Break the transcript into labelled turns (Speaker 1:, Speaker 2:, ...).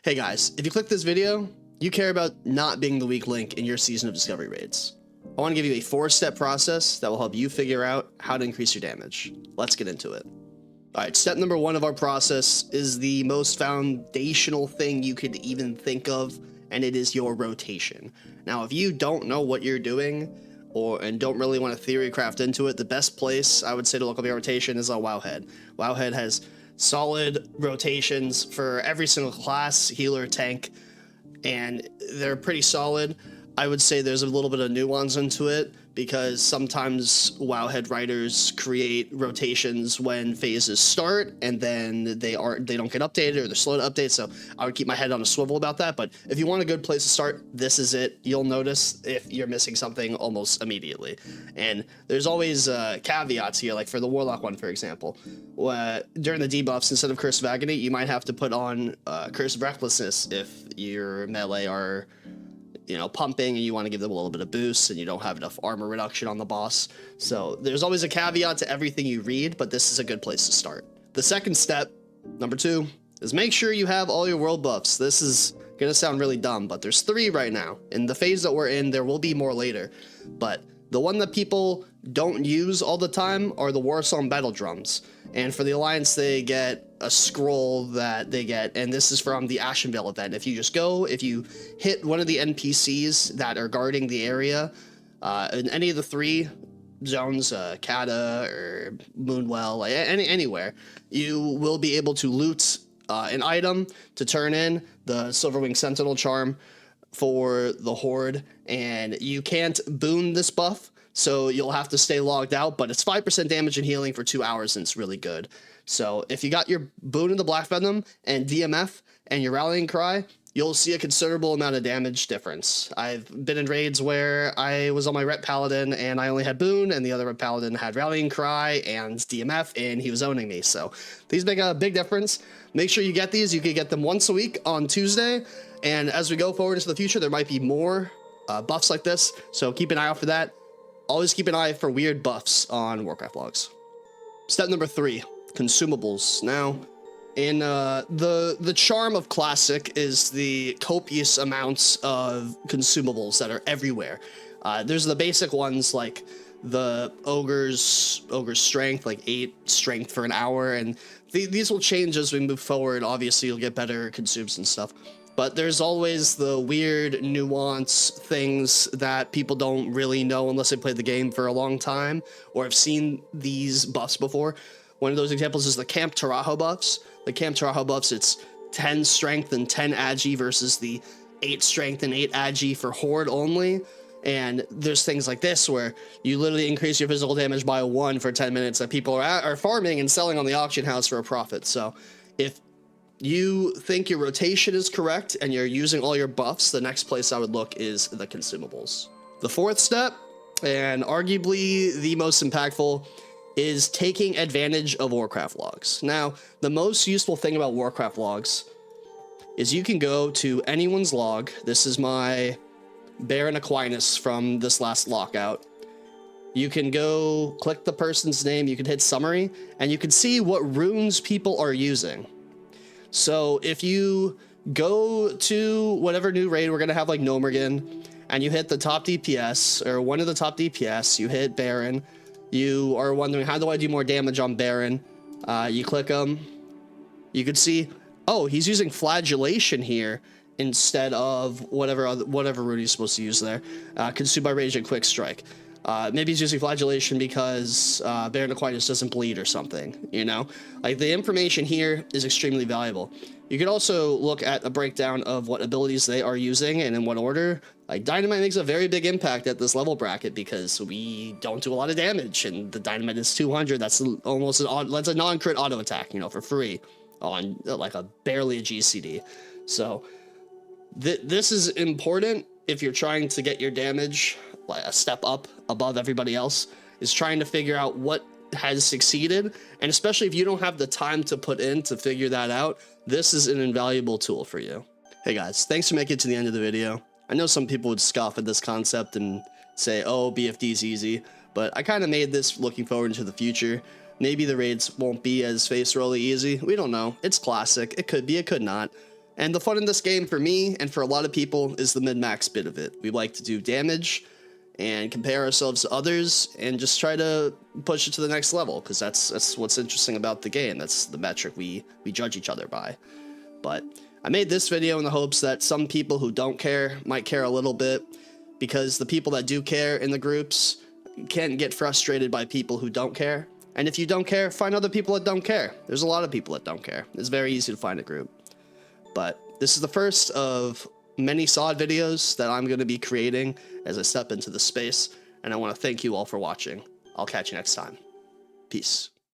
Speaker 1: Hey guys, if you click this video, you care about not being the weak link in your Season of Discovery raids. I want to give you a 4-step process that will help you figure out how to increase your damage. Let's get into it. Alright, step number 1 of our process is the most foundational thing you could even think of, and it is your rotation. Now, if you don't know what you're doing, and don't really want to theory craft into it, the best place I would say to look up your rotation is on Wowhead. Wowhead has solid rotations for every single class, healer, tank, and they're pretty solid. I would say there's a little bit of nuance into it because sometimes Wowhead writers create rotations when phases start and then they don't get updated or they're slow to update, so I would keep my head on a swivel about that. But if you want a good place to start, this is it. You'll notice if you're missing something almost immediately. And there's always caveats here, like for the Warlock one, for example. During the debuffs, instead of Curse of Agony, you might have to put on Curse of Recklessness if your melee are pumping and you want to give them a little bit of boost and you don't have enough armor reduction on the boss. So there's always a caveat to everything you read, but this is a good place to start. The second step, number 2, is make sure you have all your world buffs. This is gonna sound really dumb, but there's 3 right now. In the phase that we're in, there will be more later, but the one that people don't use all the time are the War Song Battle Drums. And for the Alliance, they get a scroll that they get, and this is from the Ashenvale event. If you hit one of the NPCs that are guarding the area, in any of the 3 zones, Kata or Moonwell, anywhere, you will be able to loot an item to turn in the Silverwing Sentinel charm for the Horde, and you can't boon this buff, so you'll have to stay logged out, but it's 5% damage and healing for 2 hours, and it's really good. So if you got your boon in the Black Venom and DMF and your Rallying Cry, you'll see a considerable amount of damage difference. I've been in raids where I was on my Ret Paladin and I only had boon, and the other Ret Paladin had Rallying Cry and DMF, and he was owning me. So these make a big difference. Make sure you get these. You can get them once a week on Tuesday, and as we go forward into the future, there might be more buffs like this, so keep an eye out for that. Always keep an eye for weird buffs on Warcraftlogs. Step number 3, consumables. Now, in the charm of Classic is the copious amounts of consumables that are everywhere. There's the basic ones like the Ogre's Strength, like 8 Strength for an hour, and these will change as we move forward. Obviously, you'll get better consumes and stuff. But there's always the weird nuance things that people don't really know unless they played the game for a long time or have seen these buffs before. One of those examples is the Camp Tarajo buffs. The Camp Tarajo buffs, it's 10 strength and 10 agi versus the 8 strength and 8 agi for Horde only. And there's things like this where you literally increase your physical damage by 1 for 10 minutes that people are farming and selling on the auction house for a profit. So if you think your rotation is correct and you're using all your buffs, the next place I would look is the consumables. The 4th step, and arguably the most impactful, is taking advantage of Warcraftlogs. Now, the most useful thing about Warcraftlogs is you can go to anyone's log. This is my Baron Aquinas from this last lockout. You can go click the person's name, you can hit summary, and you can see what runes people are using. So if you go to whatever new raid we're going to have, like Nomergan, and you hit the top DPS, or one of the top DPS, you hit Baron, you are wondering, how do I do more damage on Baron? You click him, you can see, oh, he's using Flagellation here instead of whatever rune he's supposed to use there. Consumed by Rage and Quick Strike. Maybe he's using Flagellation because Baron Aquinas doesn't bleed or something, Like, the information here is extremely valuable. You can also look at a breakdown of what abilities they are using and in what order. Like, Dynamite makes a very big impact at this level bracket because we don't do a lot of damage, and the Dynamite is 200. That's almost that's a non-crit auto attack, for free on like barely a GCD. So this is important if you're trying to get your damage a step up above everybody else, is trying to figure out what has succeeded, and especially if you don't have the time to put in to figure that out, this is an invaluable tool for you. Hey guys, thanks for making it to the end of the video. I know some people would scoff at this concept and say, oh, BFD's easy, but I kind of made this looking forward into the future. Maybe the raids won't be as face rolly easy, we don't know. It's Classic, it could be, it could not. And the fun in this game for me and for a lot of people is the min-max bit of it. We like to do damage and compare ourselves to others and just try to push it to the next level, because that's what's interesting about the game. That's the metric we judge each other by. But I made this video in the hopes that some people who don't care might care a little bit, because the people that do care in the groups can get frustrated by people who don't care. And if you don't care, find other people that don't care. There's a lot of people that don't care. It's very easy to find a group. But this is the first of many SOD videos that I'm going to be creating as I step into the space, and I want to thank you all for watching. I'll catch you next time. Peace.